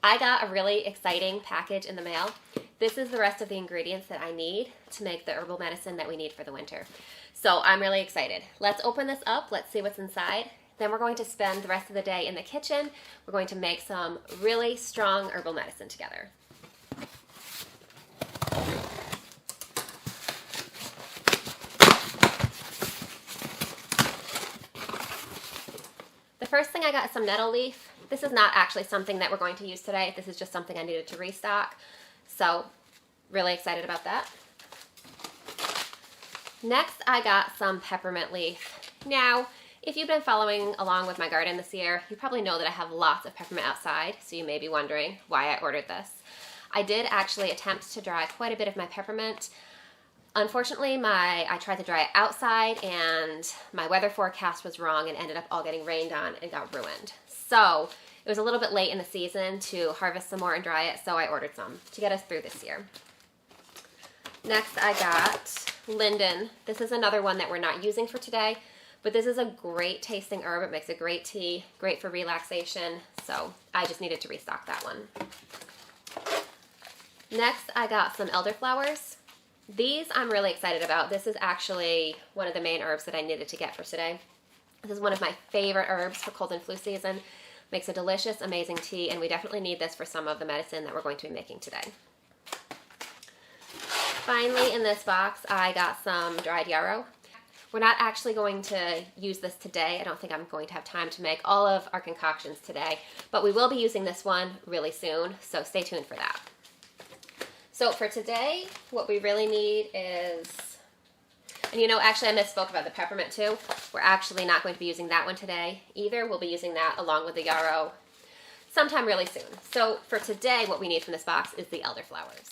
I got a really exciting package in the mail. This is the rest of the ingredients that I need to make the herbal medicine that we need for the winter. So I'm really excited. Let's open this up. Let's see what's inside. Then we're going to spend the rest of the day in the kitchen. We're going to make some really strong herbal medicine together. The first thing I got is some nettle leaf. This is not actually something that we're going to use today. This is just something I needed to restock. So, really excited about that. Next, I got some peppermint leaf. Now, if you've been following along with my garden this year, you probably know that I have lots of peppermint outside, so you may be wondering why I ordered this. I did actually attempt to dry quite a bit of my peppermint. Unfortunately, I tried to dry it outside and my weather forecast was wrong and ended up all getting rained on and got ruined. So it was a little bit late in the season to harvest some more and dry it, so I ordered some to get us through this year. Next, I got linden. This is another one that we're not using for today, but this is a great tasting herb. It makes a great tea, great for relaxation, so I just needed to restock that one. Next, I got some elderflowers. These I'm really excited about. This is actually one of the main herbs that I needed to get for today. This is one of my favorite herbs for cold and flu season. Makes a delicious, amazing tea, and we definitely need this for some of the medicine that we're going to be making today. Finally, in this box, I got some dried yarrow. We're not actually going to use this today. I don't think I'm going to have time to make all of our concoctions today, but we will be using this one really soon, so stay tuned for that. So for today, what we really need is, and actually I misspoke about the peppermint too. We're actually not going to be using that one today either. We'll be using that along with the yarrow sometime really soon. So for today, what we need from this box is the elderflowers.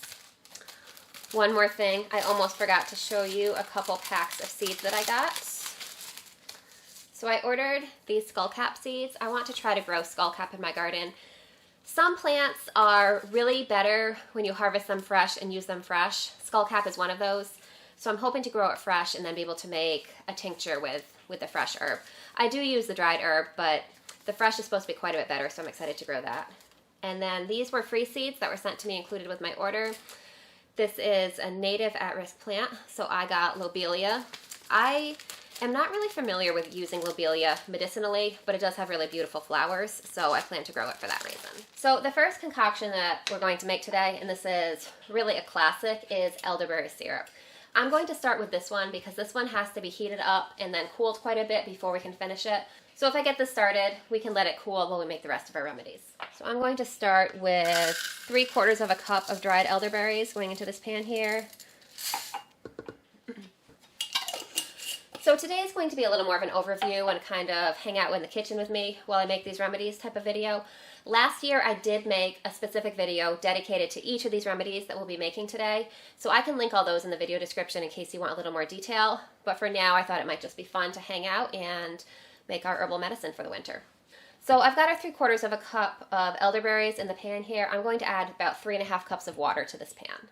One more thing, I almost forgot to show you a couple packs of seeds that I got. So I ordered these skullcap seeds. I want to try to grow skullcap in my garden. Some plants are really better when you harvest them fresh and use them fresh. Skullcap is one of those. So I'm hoping to grow it fresh and then be able to make a tincture with the fresh herb. I do use the dried herb, but the fresh is supposed to be quite a bit better, so I'm excited to grow that. And then these were free seeds that were sent to me included with my order. This is a native at-risk plant, so I got lobelia. I am not really familiar with using lobelia medicinally, but it does have really beautiful flowers, so I plan to grow it for that reason. So the first concoction that we're going to make today, and this is really a classic, is elderberry syrup. I'm going to start with this one because this one has to be heated up and then cooled quite a bit before we can finish it. So if I get this started, we can let it cool while we make the rest of our remedies. So I'm going to start with 3/4 of a cup of dried elderberries going into this pan here. So today is going to be a little more of an overview and kind of hang out in the kitchen with me while I make these remedies type of video. Last year I did make a specific video dedicated to each of these remedies that we'll be making today, so I can link all those in the video description in case you want a little more detail, but for now I thought it might just be fun to hang out and make our herbal medicine for the winter. So I've got our 3/4 of a cup of elderberries in the pan here. I'm going to add about 3.5 cups of water to this pan.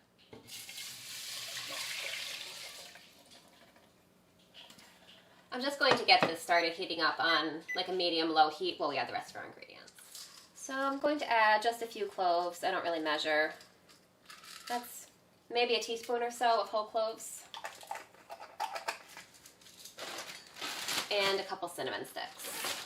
I'm just going to get this started heating up on like a medium-low heat while we add the rest of our ingredients. So I'm going to add just a few cloves. I don't really measure. That's maybe a teaspoon or so of whole cloves. And a couple cinnamon sticks.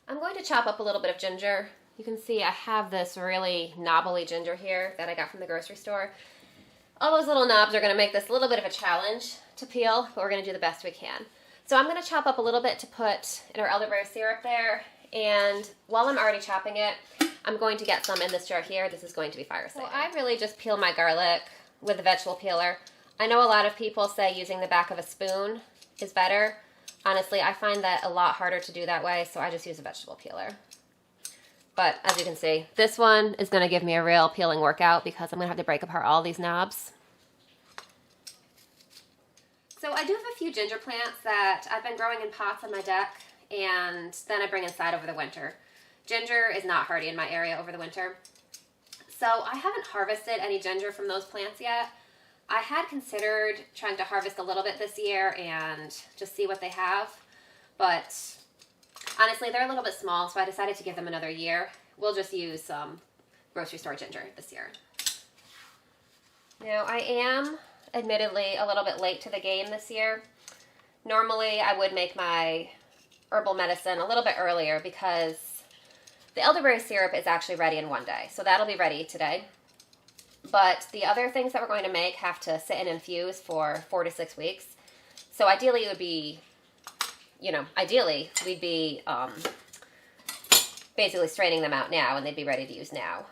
I'm going to chop up a little bit of ginger. You can see I have this really knobbly ginger here that I got from the grocery store. All those little knobs are going to make this a little bit of a challenge to peel, but we're going to do the best we can. So I'm going to chop up a little bit to put in our elderberry syrup there, and while I'm already chopping it, I'm going to get some in this jar here. This is going to be fire safe. So I really just peel my garlic with a vegetable peeler. I know a lot of people say using the back of a spoon is better. Honestly, I find that a lot harder to do that way, so I just use a vegetable peeler. But as you can see, this one is going to give me a real peeling workout because I'm going to have to break apart all these knobs. So I do have a few ginger plants that I've been growing in pots on my deck, and then I bring inside over the winter. Ginger is not hardy in my area over the winter. So I haven't harvested any ginger from those plants yet. I had considered trying to harvest a little bit this year and just see what they have, but honestly, they're a little bit small, so I decided to give them another year. We'll just use some grocery store ginger this year. Now, I am admittedly a little bit late to the game this year. Normally, I would make my herbal medicine a little bit earlier because the elderberry syrup is actually ready in one day, so that'll be ready today. But the other things that we're going to make have to sit and infuse for 4 to 6 weeks. So ideally, it would be, ideally, we'd be basically straining them out now, and they'd be ready to use now.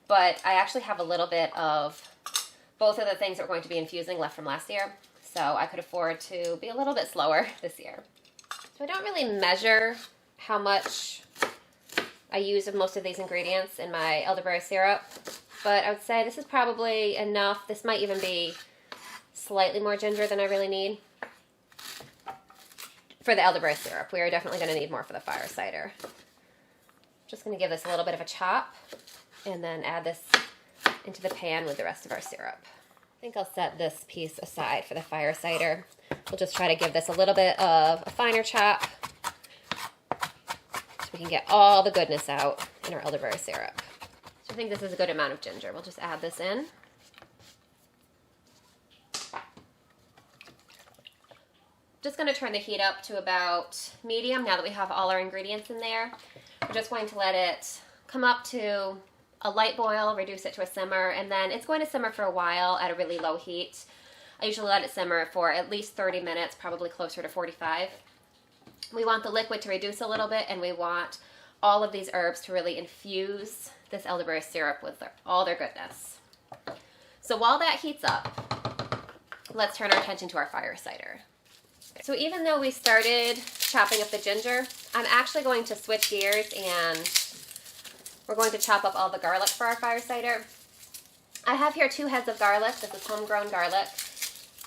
But I actually have a little bit of both of the things that we're going to be infusing left from last year, so I could afford to be a little bit slower this year. So I don't really measure how much I use of most of these ingredients in my elderberry syrup, but I would say this is probably enough. This might even be slightly more ginger than I really need for the elderberry syrup. We are definitely going to need more for the fire cider. Just going to give this a little bit of a chop and then add this into the pan with the rest of our syrup. I think I'll set this piece aside for the fire cider. We'll just try to give this a little bit of a finer chop so we can get all the goodness out in our elderberry syrup. So I think this is a good amount of ginger. We'll just add this in. Just going to turn the heat up to about medium now that we have all our ingredients in there. We're just going to let it come up to a light boil, reduce it to a simmer, and then it's going to simmer for a while at a really low heat. I usually let it simmer for at least 30 minutes, probably closer to 45. We want the liquid to reduce a little bit, and we want all of these herbs to really infuse this elderberry syrup with all their goodness. So while that heats up, let's turn our attention to our fire cider. So even though we started chopping up the ginger, I'm actually going to switch gears and we're going to chop up all the garlic for our fire cider. I have here 2 heads of garlic. This is homegrown garlic.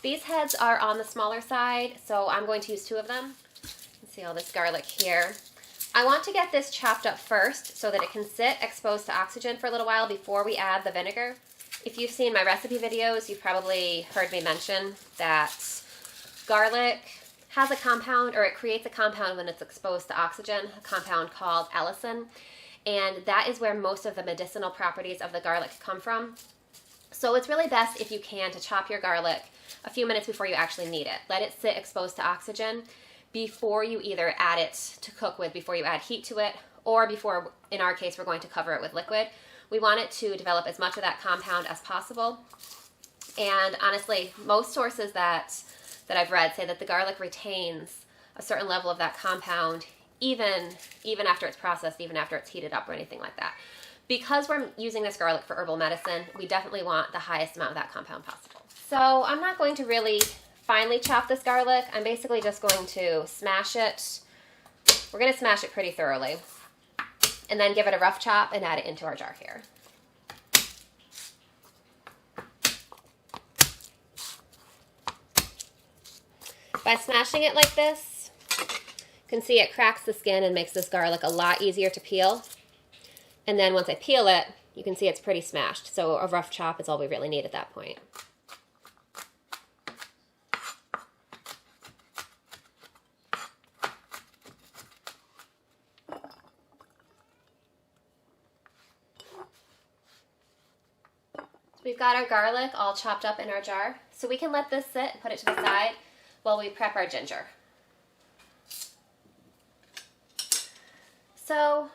These heads are on the smaller side, so I'm going to use 2 of them. You can see all this garlic here. I want to get this chopped up first so that it can sit exposed to oxygen for a little while before we add the vinegar. If you've seen my recipe videos, you've probably heard me mention that garlic has a compound, or it creates a compound when it's exposed to oxygen, a compound called elixir. And that is where most of the medicinal properties of the garlic come from. So it's really best, if you can, to chop your garlic a few minutes before you actually need it. Let it sit exposed to oxygen before you either add it to cook with, before you add heat to it, or before, in our case, we're going to cover it with liquid. We want it to develop as much of that compound as possible. And honestly, most sources that I've read say that the garlic retains a certain level of that compound even after it's processed, even after it's heated up or anything like that. Because we're using this garlic for herbal medicine, we definitely want the highest amount of that compound possible. So I'm not going to really finely chop this garlic. I'm basically just going to smash it. We're going to smash it pretty thoroughly and then give it a rough chop and add it into our jar here. By smashing it like this, you can see it cracks the skin and makes this garlic a lot easier to peel. And then once I peel it, you can see it's pretty smashed. So a rough chop is all we really need at that point. So we've got our garlic all chopped up in our jar. So we can let this sit and put it to the side while we prep our ginger. So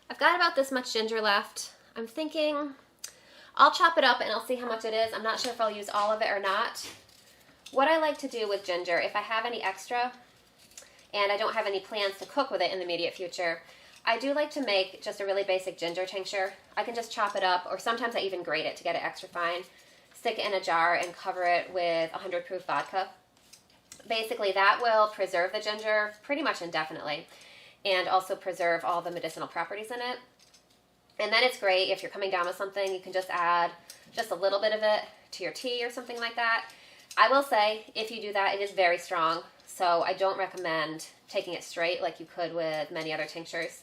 I've got about this much ginger left. I'm thinking I'll chop it up and I'll see how much it is. I'm not sure if I'll use all of it or not. What I like to do with ginger, if I have any extra and I don't have any plans to cook with it in the immediate future, I do like to make just a really basic ginger tincture. I can just chop it up, or sometimes I even grate it to get it extra fine, stick it in a jar and cover it with 100 proof vodka. Basically, that will preserve the ginger pretty much indefinitely and also preserve all the medicinal properties in it. And then it's great if you're coming down with something, you can just add just a little bit of it to your tea or something like that. I will say, if you do that, it is very strong, so I don't recommend taking it straight like you could with many other tinctures.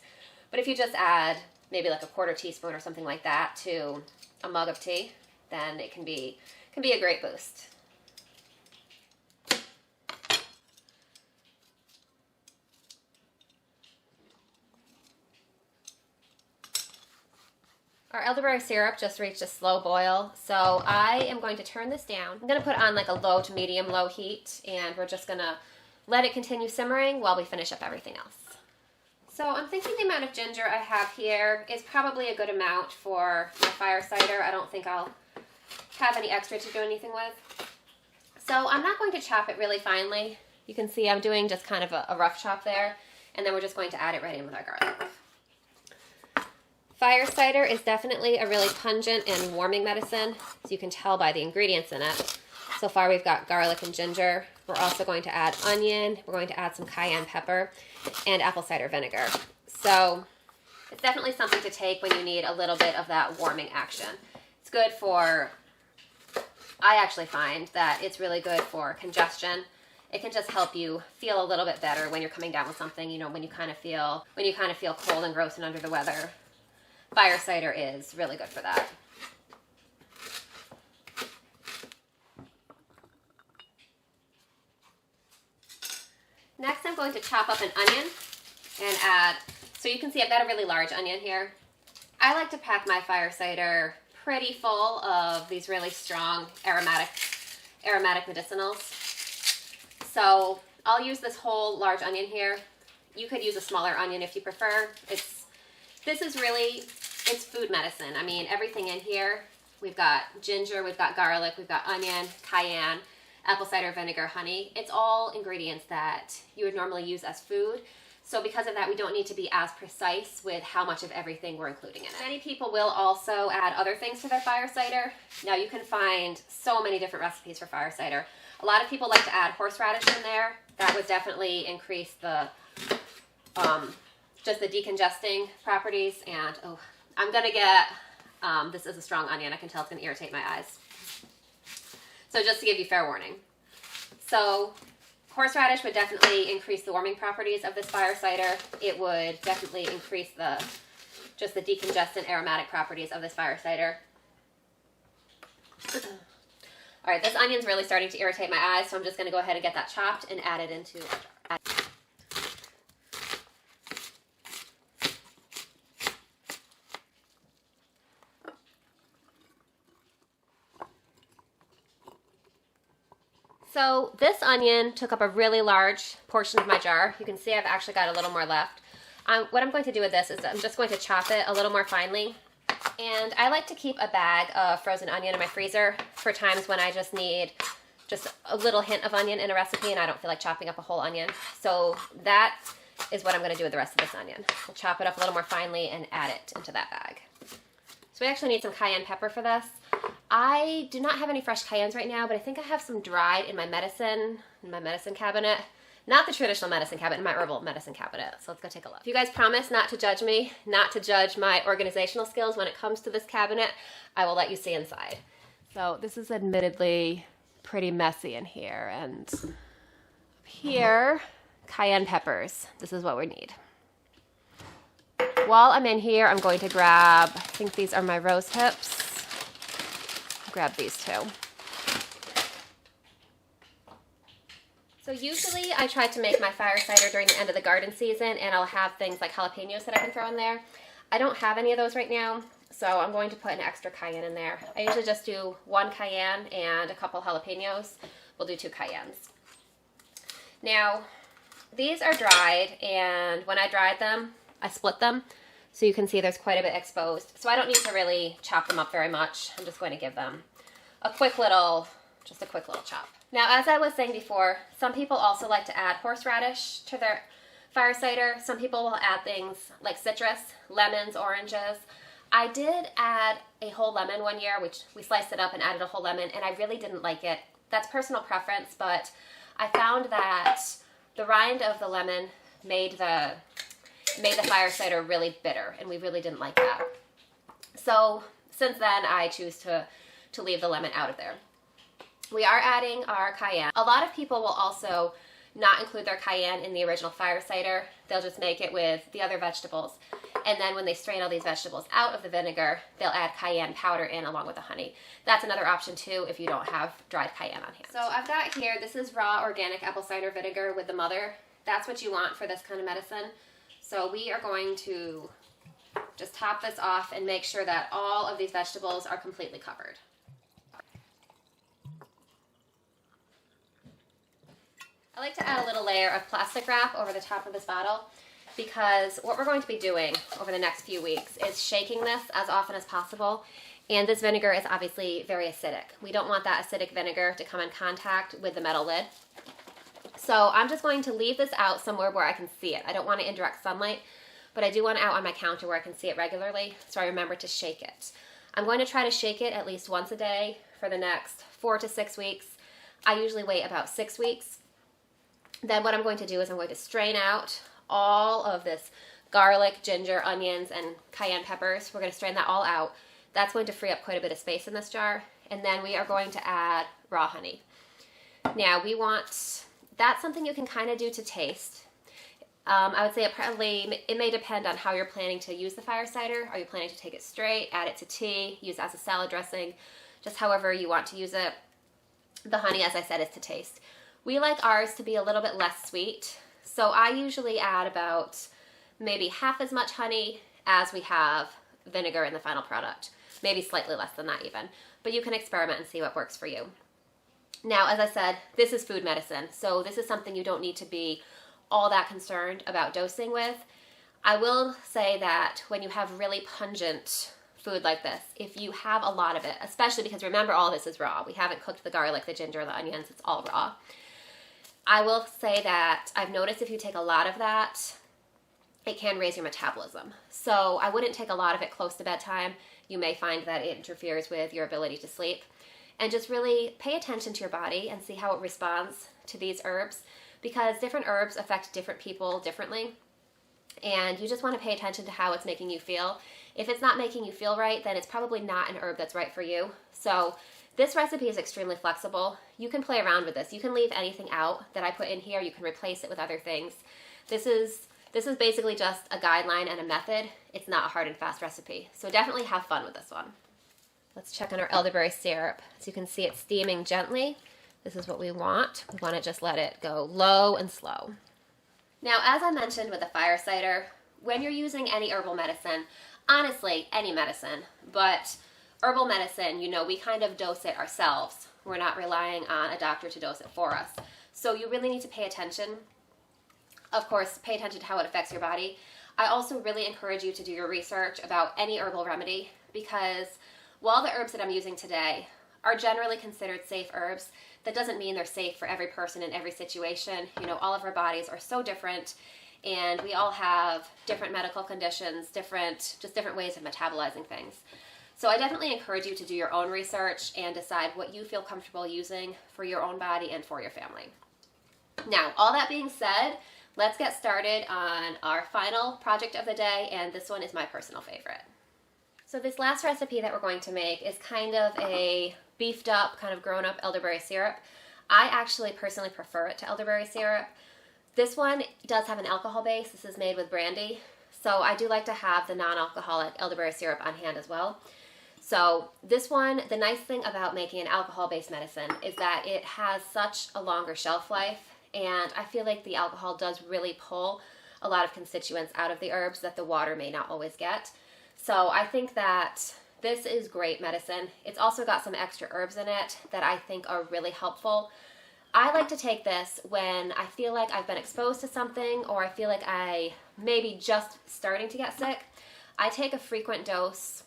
But if you just add maybe like a 1/4 teaspoon or something like that to a mug of tea, then it can be can be a great boost. Our elderberry syrup just reached a slow boil, so I am going to turn this down. I'm going to put on like a low to medium low heat, and we're just going to let it continue simmering while we finish up everything else. So I'm thinking the amount of ginger I have here is probably a good amount for my fire cider. I don't think I'll have any extra to do anything with. So I'm not going to chop it really finely. You can see I'm doing just kind of a rough chop there, and then we're just going to add it right in with our garlic. Fire cider is definitely a really pungent and warming medicine, so you can tell by the ingredients in it. So far we've got garlic and ginger. We're also going to add onion. We're going to add some cayenne pepper and apple cider vinegar. So it's definitely something to take when you need a little bit of that warming action. It's good for, I actually find that it's really good for congestion. It can just help you feel a little bit better when you're coming down with something, you know, when you kind of feel cold and gross and under the weather. Fire cider is really good for that. Next, I'm going to chop up an onion and add, so you can see I've got a really large onion here. I like to pack my fire cider pretty full of these really strong aromatic medicinals. So I'll use this whole large onion here. You could use a smaller onion if you prefer. This is really, it's food medicine. I mean, everything in here, we've got ginger, we've got garlic, we've got onion, cayenne, apple cider vinegar, honey. It's all ingredients that you would normally use as food. So because of that, we don't need to be as precise with how much of everything we're including in it. Many people will also add other things to their fire cider. Now you can find so many different recipes for fire cider. A lot of people like to add horseradish in there. That would definitely increase the just the decongesting properties. And oh, I'm gonna get, this is a strong onion. I can tell it's gonna irritate my eyes. So just to give you fair warning. So horseradish would definitely increase the warming properties of this fire cider. It would definitely increase just the decongestant aromatic properties of this fire cider. All right, this onion's really starting to irritate my eyes, so I'm just gonna go ahead and get that chopped and add it into a jar. So this onion took up a really large portion of my jar. You can see I've actually got a little more left. What I'm going to do with this is I'm just going to chop it a little more finely. And I like to keep a bag of frozen onion in my freezer for times when I just need just a little hint of onion in a recipe and I don't feel like chopping up a whole onion. So that is what I'm going to do with the rest of this onion. We'll chop it up a little more finely and add it into that bag. So we actually need some cayenne pepper for this. I do not have any fresh cayennes right now, but I think I have some dried in my medicine cabinet. Not the traditional medicine cabinet, in my herbal medicine cabinet. So let's go take a look. If you guys promise not to judge me, not to judge my organizational skills when it comes to this cabinet, I will let you see inside. So this is admittedly pretty messy in here. And up here, cayenne peppers. This is what we need. While I'm in here, I'm going to grab, I think these are my rose hips. Grab these two. So usually I try to make my fire cider during the end of the garden season, and I'll have things like jalapenos that I can throw in there. I don't have any of those right now, so I'm going to put an extra cayenne in there. I usually just do one cayenne and a couple jalapenos. We'll do 2 cayennes. Now, these are dried, and when I dried them, I split them. So you can see there's quite a bit exposed. So I don't need to really chop them up very much. I'm just going to give them a quick little chop. Now, as I was saying before, some people also like to add horseradish to their fire cider. Some people will add things like citrus, lemons, oranges. I did add a whole lemon one year, which we sliced it up and added a whole lemon, and I really didn't like it. That's personal preference, but I found that the rind of the lemon made the fire cider really bitter, and we really didn't like that. So since then, I choose to leave the lemon out of there. We are adding our cayenne. A lot of people will also not include their cayenne in the original fire cider. They'll just make it with the other vegetables. And then when they strain all these vegetables out of the vinegar, they'll add cayenne powder in along with the honey. That's another option too if you don't have dried cayenne on hand. So I've got here, this is raw organic apple cider vinegar with the mother. That's what you want for this kind of medicine. So we are going to just top this off and make sure that all of these vegetables are completely covered. I like to add a little layer of plastic wrap over the top of this bottle because what we're going to be doing over the next few weeks is shaking this as often as possible. And this vinegar is obviously very acidic. We don't want that acidic vinegar to come in contact with the metal lid. So I'm just going to leave this out somewhere where I can see it. I don't want it in direct sunlight, but I do want it out on my counter where I can see it regularly, so I remember to shake it. I'm going to try to shake it at least once a day for the next 4 to 6 weeks. I usually wait about 6 weeks. Then what I'm going to do is I'm going to strain out all of this garlic, ginger, onions, and cayenne peppers. We're going to strain that all out. That's going to free up quite a bit of space in this jar. And then we are going to add raw honey. Now that's something you can kind of do to taste. I would say it may depend on how you're planning to use the fire cider. Are you planning to take it straight, add it to tea, use it as a salad dressing, just however you want to use it. The honey, as I said, is to taste. We like ours to be a little bit less sweet, so I usually add about maybe half as much honey as we have vinegar in the final product. Maybe slightly less than that even, but you can experiment and see what works for you. Now, as I said, this is food medicine, so this is something you don't need to be all that concerned about dosing with. I will say that when you have really pungent food like this, if you have a lot of it, especially because remember all this is raw. We haven't cooked the garlic, the ginger, the onions, it's all raw. I will say that I've noticed if you take a lot of that, it can raise your metabolism. So I wouldn't take a lot of it close to bedtime. You may find that it interferes with your ability to sleep. And just really pay attention to your body and see how it responds to these herbs, because different herbs affect different people differently. And you just want to pay attention to how it's making you feel. If it's not making you feel right, then it's probably not an herb that's right for you. So this recipe is extremely flexible. You can play around with this. You can leave anything out that I put in here. You can replace it with other things. This is basically just a guideline and a method. It's not a hard and fast recipe. So definitely have fun with this one. Let's check on our elderberry syrup. As you can see, it's steaming gently. This is what we want. We want to just let it go low and slow. Now, as I mentioned with the fire cider, when you're using any herbal medicine, honestly, any medicine, but herbal medicine, we kind of dose it ourselves. We're not relying on a doctor to dose it for us. So you really need to pay attention. Of course, pay attention to how it affects your body. I also really encourage you to do your research about any herbal remedy, because while the herbs that I'm using today are generally considered safe herbs, that doesn't mean they're safe for every person in every situation. All of our bodies are so different, and we all have different medical conditions, different ways of metabolizing things. So I definitely encourage you to do your own research and decide what you feel comfortable using for your own body and for your family. Now, all that being said, let's get started on our final project of the day, and this one is my personal favorite. So this last recipe that we're going to make is kind of a beefed up, kind of grown up elderberry syrup. I actually personally prefer it to elderberry syrup. This one does have an alcohol base. This is made with brandy. So I do like to have the non-alcoholic elderberry syrup on hand as well. So this one, the nice thing about making an alcohol-based medicine is that it has such a longer shelf life, and I feel like the alcohol does really pull a lot of constituents out of the herbs that the water may not always get. So I think that this is great medicine. It's also got some extra herbs in it that I think are really helpful. I like to take this when I feel like I've been exposed to something, or I feel like I may be just starting to get sick. I take a frequent dose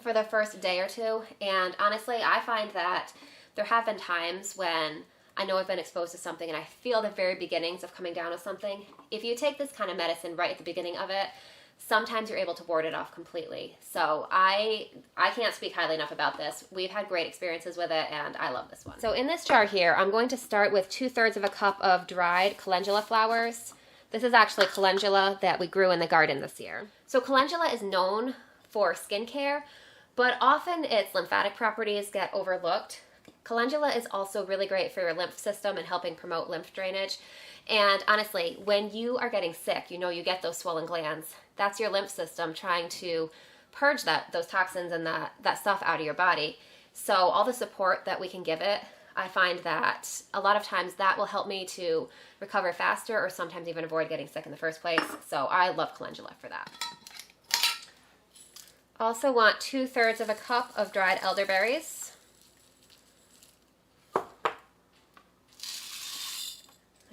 for the first day or two, and honestly, I find that there have been times when I know I've been exposed to something and I feel the very beginnings of coming down with something. If you take this kind of medicine right at the beginning of it, sometimes you're able to ward it off completely. So I can't speak highly enough about this. We've had great experiences with it, and I love this one. So in this jar here, I'm going to start with 2/3 of a cup of dried calendula flowers. This is actually calendula that we grew in the garden this year. So calendula is known for skincare, but often its lymphatic properties get overlooked. Calendula is also really great for your lymph system and helping promote lymph drainage. And honestly, when you are getting sick, you know you get those swollen glands. That's your lymph system trying to purge those toxins and that stuff out of your body. So all the support that we can give it, I find that a lot of times that will help me to recover faster or sometimes even avoid getting sick in the first place. So I love calendula for that. Also want 2/3 of a cup of dried elderberries.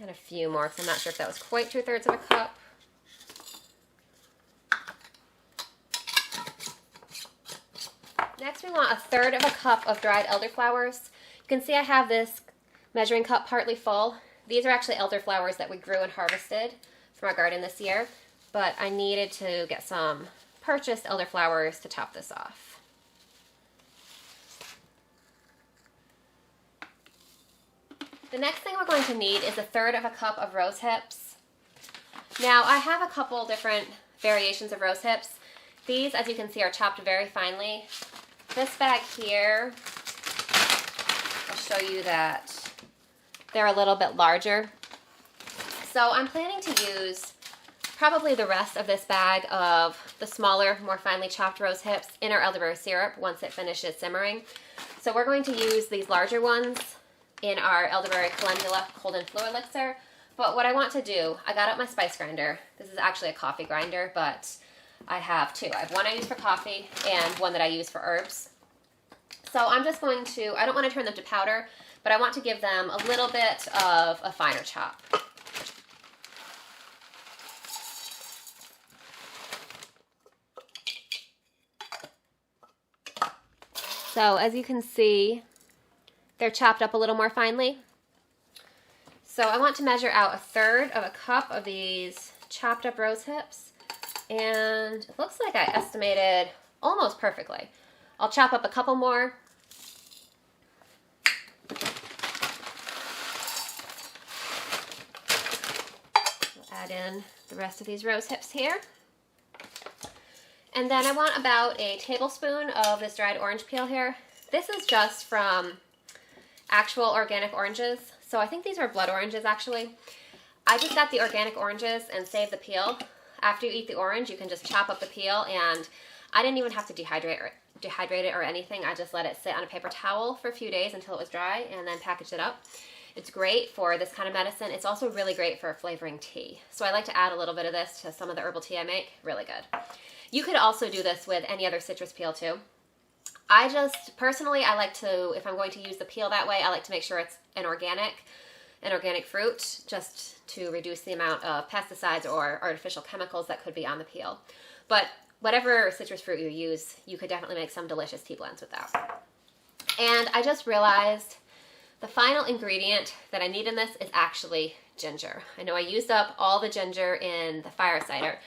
And a few more because I'm not sure if that was quite 2/3 of a cup. Next we want 1/3 of a cup of dried elderflowers. You can see I have this measuring cup partly full. These are actually elderflowers that we grew and harvested from our garden this year, but I needed to get some purchased elderflowers to top this off. The next thing we're going to need is 1/3 of a cup of rose hips. Now I have a couple different variations of rose hips. These, as you can see, are chopped very finely. This bag here, I'll show you that they're a little bit larger. So I'm planning to use probably the rest of this bag of the smaller, more finely chopped rose hips in our elderberry syrup once it finishes simmering. So we're going to use these larger ones in our elderberry calendula cold and flu elixir. But what I want to do, I got out my spice grinder. This is actually a coffee grinder, but I have two. I have one I use for coffee and one that I use for herbs. So I'm just going to, I don't want to turn them to powder, but I want to give them a little bit of a finer chop. So as you can see, they're chopped up a little more finely. So I want to measure out 1/3 of a cup of these chopped up rose hips. And it looks like I estimated almost perfectly. I'll chop up a couple more. We'll add in the rest of these rose hips here. And then I want about a tablespoon of this dried orange peel here. This is just from actual organic oranges. So I think these are blood oranges actually. I just got the organic oranges and saved the peel. After you eat the orange, you can just chop up the peel, and I didn't even have to dehydrate it or anything. I just let it sit on a paper towel for a few days until it was dry and then packaged it up. It's great for this kind of medicine. It's also really great for flavoring tea. So I like to add a little bit of this to some of the herbal tea I make. Really good. You could also do this with any other citrus peel too. I just, personally, I like to, if I'm going to use the peel that way, I like to make sure it's an organic fruit, just to reduce the amount of pesticides or artificial chemicals that could be on the peel. But whatever citrus fruit you use, you could definitely make some delicious tea blends with that. And I just realized the final ingredient that I need in this is actually ginger. I know I used up all the ginger in the fire cider,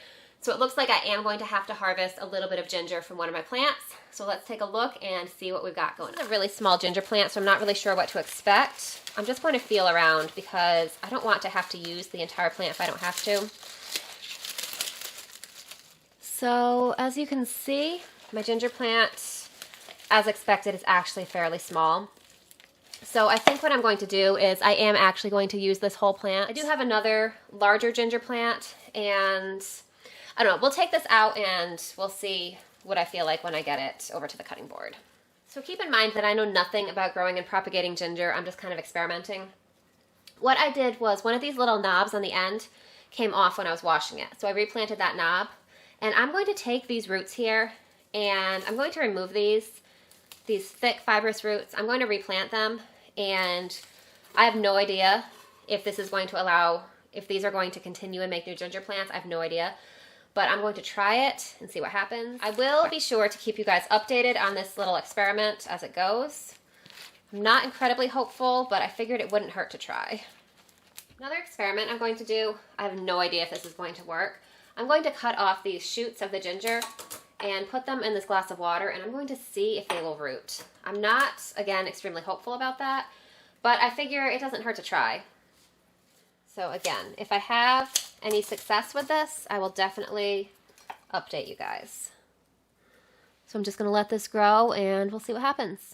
so it looks like I am going to have to harvest a little bit of ginger from one of my plants. So let's take a look and see what we've got going. This is a really small ginger plant, so I'm not really sure what to expect. I'm just going to feel around because I don't want to have to use the entire plant if I don't have to. So as you can see, my ginger plant, as expected, is actually fairly small. So I think what I'm going to do is I am actually going to use this whole plant. I do have another larger ginger plant, and I don't know, we'll take this out and we'll see what I feel like when I get it over to the cutting board. So keep in mind that I know nothing about growing and propagating ginger. I'm just kind of experimenting. What I did was one of these little knobs on the end came off when I was washing it. So I replanted that knob, and I'm going to take these roots here and I'm going to remove these thick fibrous roots. I'm going to replant them, and I have no idea if this is going to allow, if these are going to continue and make new ginger plants. I have no idea. But I'm going to try it and see what happens. I will be sure to keep you guys updated on this little experiment as it goes. I'm not incredibly hopeful, but I figured it wouldn't hurt to try. Another experiment I'm going to do, I have no idea if this is going to work. I'm going to cut off these shoots of the ginger and put them in this glass of water, and I'm going to see if they will root. I'm not, again, extremely hopeful about that, but I figure it doesn't hurt to try. So again, if I have any success with this, I will definitely update you guys. So I'm just going to let this grow and we'll see what happens.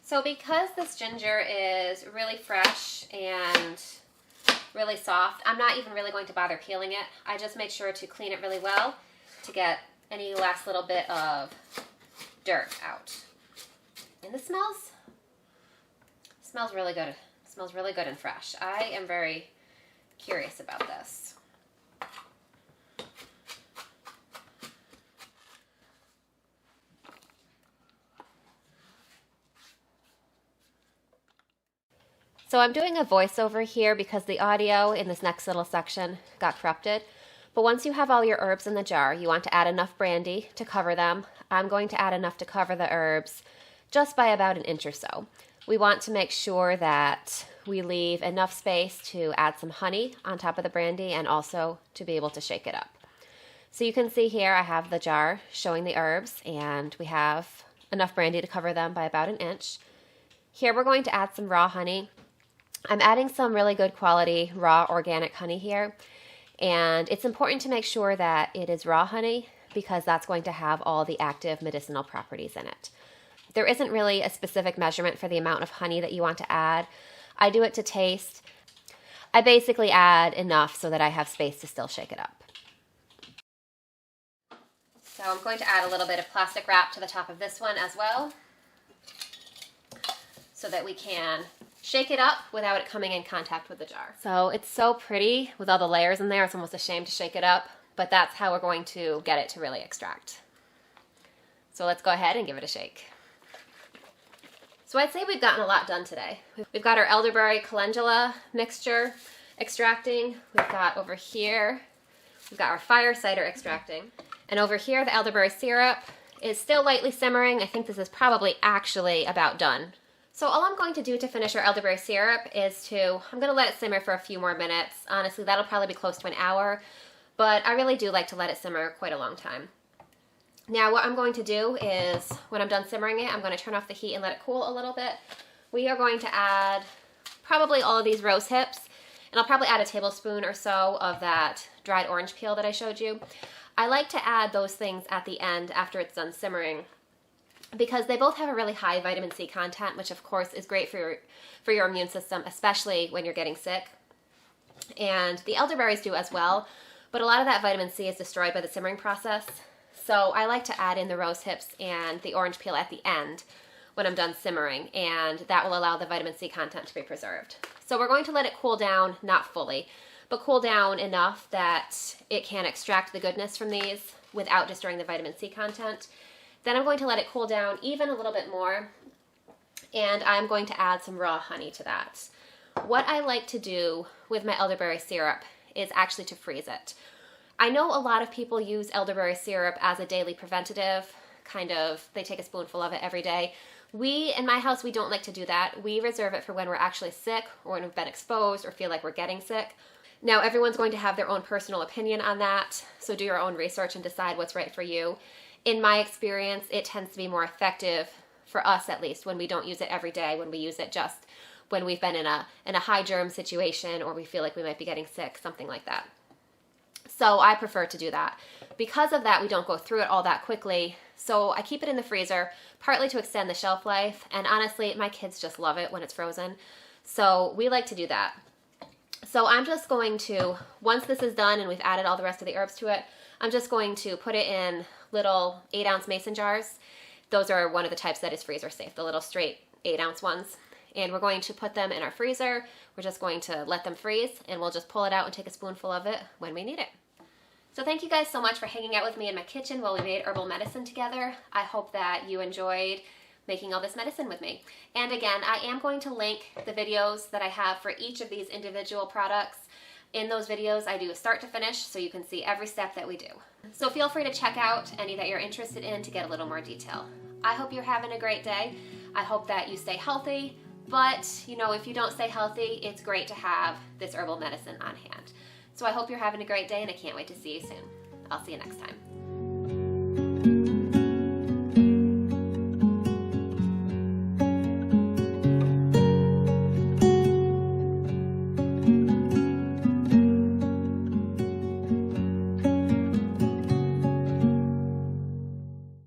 So because this ginger is really fresh and really soft, I'm not even really going to bother peeling it. I just make sure to clean it really well to get any last little bit of dirt out. And this smells really good. It smells really good and fresh. I am very curious about this. So I'm doing a voiceover here because the audio in this next little section got corrupted. But once you have all your herbs in the jar, you want to add enough brandy to cover them. I'm going to add enough to cover the herbs just by about an inch or so. We want to make sure that we leave enough space to add some honey on top of the brandy and also to be able to shake it up. So you can see here I have the jar showing the herbs, and we have enough brandy to cover them by about an inch. Here we're going to add some raw honey. I'm adding some really good quality raw organic honey here, and it's important to make sure that it is raw honey because that's going to have all the active medicinal properties in it. There isn't really a specific measurement for the amount of honey that you want to add. I do it to taste. I basically add enough so that I have space to still shake it up. So I'm going to add a little bit of plastic wrap to the top of this one as well so that we can shake it up without it coming in contact with the jar. So it's so pretty with all the layers in there, it's almost a shame to shake it up, but that's how we're going to get it to really extract. So let's go ahead and give it a shake. So I'd say we've gotten a lot done today. We've got our elderberry calendula mixture extracting. We've got over here, we've got our fire cider extracting. And over here, the elderberry syrup is still lightly simmering. I think this is probably actually about done. So all I'm going to do to finish our elderberry syrup is I'm going to let it simmer for a few more minutes. Honestly, that'll probably be close to an hour, but I really do like to let it simmer quite a long time. Now what I'm going to do is, when I'm done simmering it, I'm going to turn off the heat and let it cool a little bit. We are going to add probably all of these rose hips, and I'll probably add a tablespoon or so of that dried orange peel that I showed you. I like to add those things at the end after it's done simmering, because they both have a really high vitamin C content, which of course is great for your immune system, especially when you're getting sick. And the elderberries do as well, but a lot of that vitamin C is destroyed by the simmering process. So I like to add in the rose hips and the orange peel at the end when I'm done simmering, and that will allow the vitamin C content to be preserved. So we're going to let it cool down, not fully, but cool down enough that it can extract the goodness from these without destroying the vitamin C content. Then I'm going to let it cool down even a little bit more, and I'm going to add some raw honey to that. What I like to do with my elderberry syrup is actually to freeze it. I know a lot of people use elderberry syrup as a daily preventative, they take a spoonful of it every day. In my house, we don't like to do that. We reserve it for when we're actually sick or when we've been exposed or feel like we're getting sick. Now, everyone's going to have their own personal opinion on that, so do your own research and decide what's right for you. In my experience, it tends to be more effective, for us at least, when we don't use it every day, when we use it just when we've been in a high germ situation or we feel like we might be getting sick, something like that. So I prefer to do that. Because of that, we don't go through it all that quickly, so I keep it in the freezer, partly to extend the shelf life, and honestly, my kids just love it when it's frozen, so we like to do that. So I'm just going to, once this is done and we've added all the rest of the herbs to it, I'm just going to put it in little 8-ounce mason jars. Those are one of the types that is freezer safe, the little straight 8-ounce ones. And we're going to put them in our freezer. We're just going to let them freeze, and we'll just pull it out and take a spoonful of it when we need it. So thank you guys so much for hanging out with me in my kitchen while we made herbal medicine together. I hope that you enjoyed making all this medicine with me. And again, I am going to link the videos that I have for each of these individual products. In those videos, I do a start to finish, so you can see every step that we do. So feel free to check out any that you're interested in to get a little more detail. I hope you're having a great day. I hope that you stay healthy, but if you don't stay healthy, it's great to have this herbal medicine on hand. So I hope you're having a great day, and I can't wait to see you soon. I'll see you next time.